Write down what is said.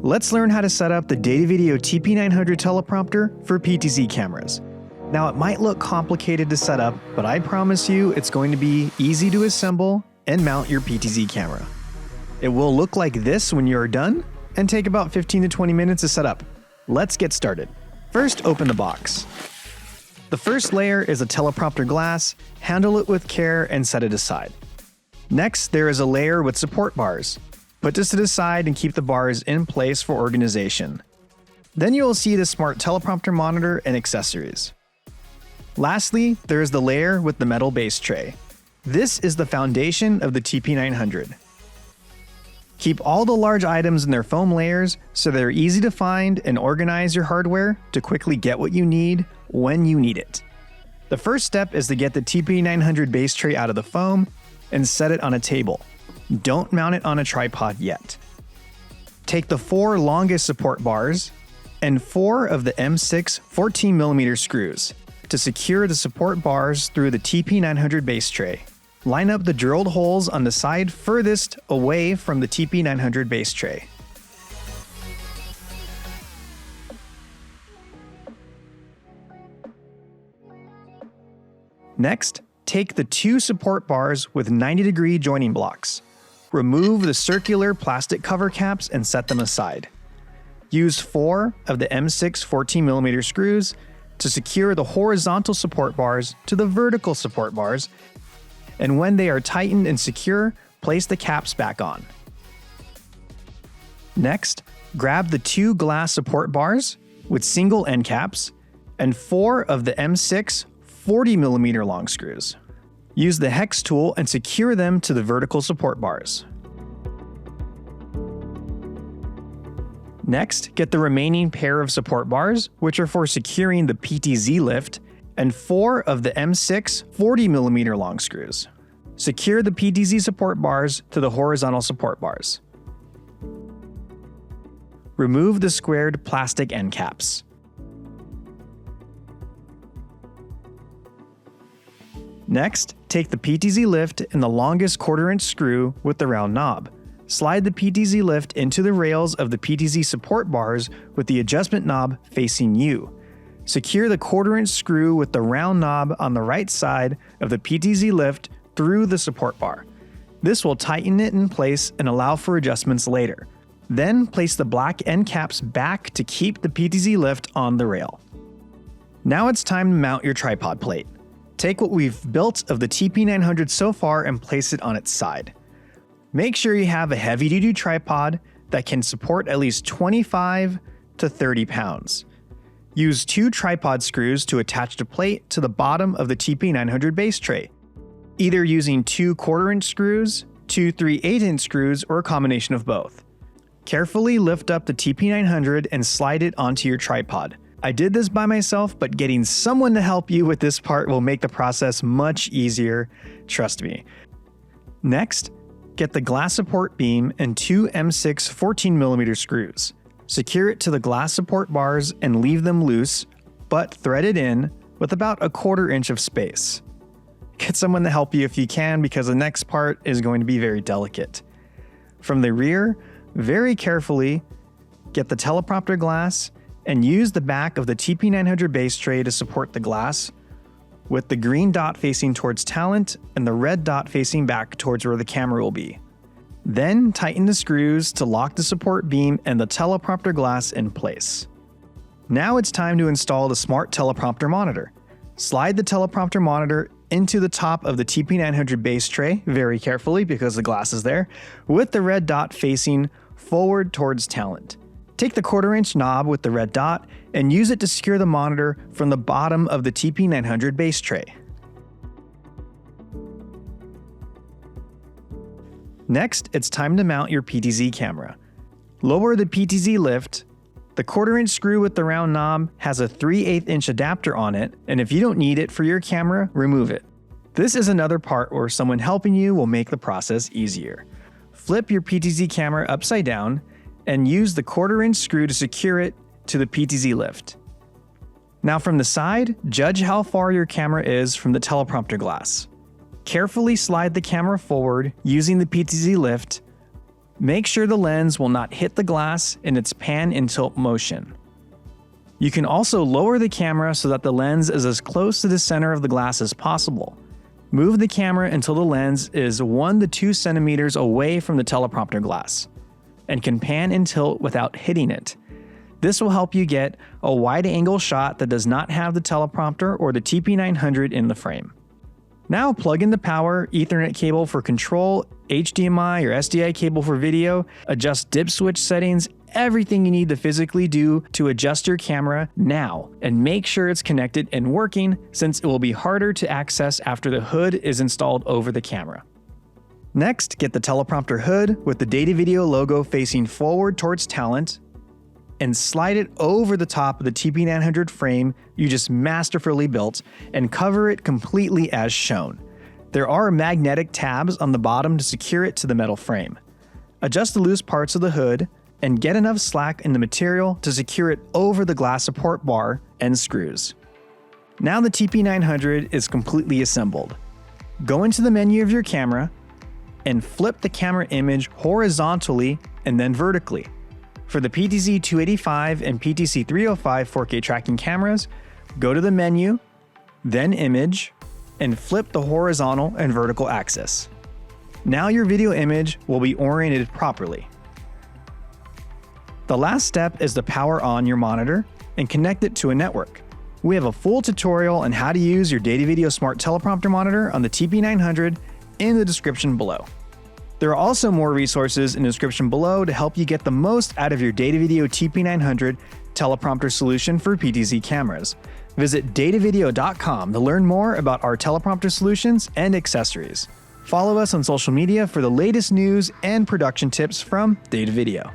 Let's learn how to set up the Datavideo TP-900 teleprompter for PTZ cameras. Now it might look complicated to set up, but I promise you it's going to be easy to assemble and mount your PTZ camera. It will look like this when you're done and take about 15 to 20 minutes to set up. Let's get started. First, open the box. The first layer is a teleprompter glass. Handle it with care and set it aside. Next, there is a layer with support bars. Put this to the side and keep the bars in place for organization. Then you will see the smart teleprompter monitor and accessories. Lastly, there is the layer with the metal base tray. This is the foundation of the TP-900. Keep all the large items in their foam layers so they're easy to find and organize your hardware to quickly get what you need when you need it. The first step is to get the TP-900 base tray out of the foam and set it on a table. Don't mount it on a tripod yet. Take the 4 longest support bars and 4 of the M6 14mm screws to secure the support bars through the TP-900 base tray. Line up the drilled holes on the side furthest away from the TP-900 base tray. Next, take the 2 support bars with 90-degree joining blocks. Remove the circular plastic cover caps and set them aside. Use 4 of the M6 14mm screws to secure the horizontal support bars to the vertical support bars, and when they are tightened and secure, place the caps back on. Next, grab the 2 glass support bars with single end caps and 4 of the M6 40mm long screws. Use the hex tool and secure them to the vertical support bars. Next, get the remaining pair of support bars, which are for securing the PTZ Lift, and 4 of the M6 40mm long screws. Secure the PTZ support bars to the horizontal support bars. Remove the squared plastic end caps. Next, take the PTZ Lift and the longest 1/4-inch screw with the round knob. Slide the PTZ Lift into the rails of the PTZ support bars with the adjustment knob facing you. Secure the 1/4-inch screw with the round knob on the right side of the PTZ Lift through the support bar. This will tighten it in place and allow for adjustments later. Then place the black end caps back to keep the PTZ Lift on the rail. Now it's time to mount your tripod plate. Take what we've built of the TP-900 so far and place it on its side. Make sure you have a heavy-duty tripod that can support at least 25 to 30 pounds. Use 2 tripod screws to attach the plate to the bottom of the TP-900 base tray, either using 2 1/4-inch screws, 2 3/8-inch screws, or a combination of both. Carefully lift up the TP-900 and slide it onto your tripod. I did this by myself, but getting someone to help you with this part will make the process much easier, trust me. Next, get the glass support beam and 2 M6 14mm screws. Secure it to the glass support bars and leave them loose, but thread it in with about a 1/4 inch of space. Get someone to help you if you can, because the next part is going to be very delicate. From the rear, very carefully, get the teleprompter glass and use the back of the TP-900 base tray to support the glass, with the green dot facing towards talent and the red dot facing back towards where the camera will be. Then tighten the screws to lock the support beam and the teleprompter glass in place. Now it's time to install the smart teleprompter monitor. Slide the teleprompter monitor into the top of the TP-900 base tray very carefully because the glass is there, with the red dot facing forward towards talent. Take the 1/4-inch knob with the red dot and use it to secure the monitor from the bottom of the TP-900 base tray. Next, it's time to mount your PTZ camera. Lower the PTZ Lift. The 1/4-inch screw with the round knob has a 3/8-inch adapter on it, and if you don't need it for your camera, remove it. This is another part where someone helping you will make the process easier. Flip your PTZ camera upside down and use the 1/4-inch screw to secure it to the PTZ Lift. Now from the side, judge how far your camera is from the teleprompter glass. Carefully slide the camera forward using the PTZ Lift, Make sure the lens will not hit the glass in its pan and tilt motion. You can also lower the camera so that the lens is as close to the center of the glass as possible. Move the camera until the lens is 1 to 2 centimeters away from the teleprompter glass, and can pan and tilt without hitting it. This will help you get a wide-angle shot that does not have the teleprompter or the TP-900 in the frame. Now plug in the power, Ethernet cable for control, HDMI or SDI cable for video, adjust dip switch settings, everything you need to physically do to adjust your camera now, and make sure it's connected and working, since it will be harder to access after the hood is installed over the camera. Next, get the teleprompter hood with the Datavideo logo facing forward towards talent, and slide it over the top of the TP-900 frame you just masterfully built, and cover it completely as shown. There are magnetic tabs on the bottom to secure it to the metal frame. Adjust the loose parts of the hood, and get enough slack in the material to secure it over the glass support bar and screws. Now the TP-900 is completely assembled. Go into the menu of your camera, and flip the camera image horizontally and then vertically. For the PTZ 285 and PTZ 305 4K tracking cameras, go to the menu, then Image, and flip the horizontal and vertical axis. Now your video image will be oriented properly. The last step is to power on your monitor and connect it to a network. We have a full tutorial on how to use your Datavideo Smart Teleprompter monitor on the TP-900 in the description below. There are also more resources in the description below to help you get the most out of your Datavideo TP-900 teleprompter solution for PTZ cameras. Visit datavideo.com to learn more about our teleprompter solutions and accessories. Follow us on social media for the latest news and production tips from Datavideo.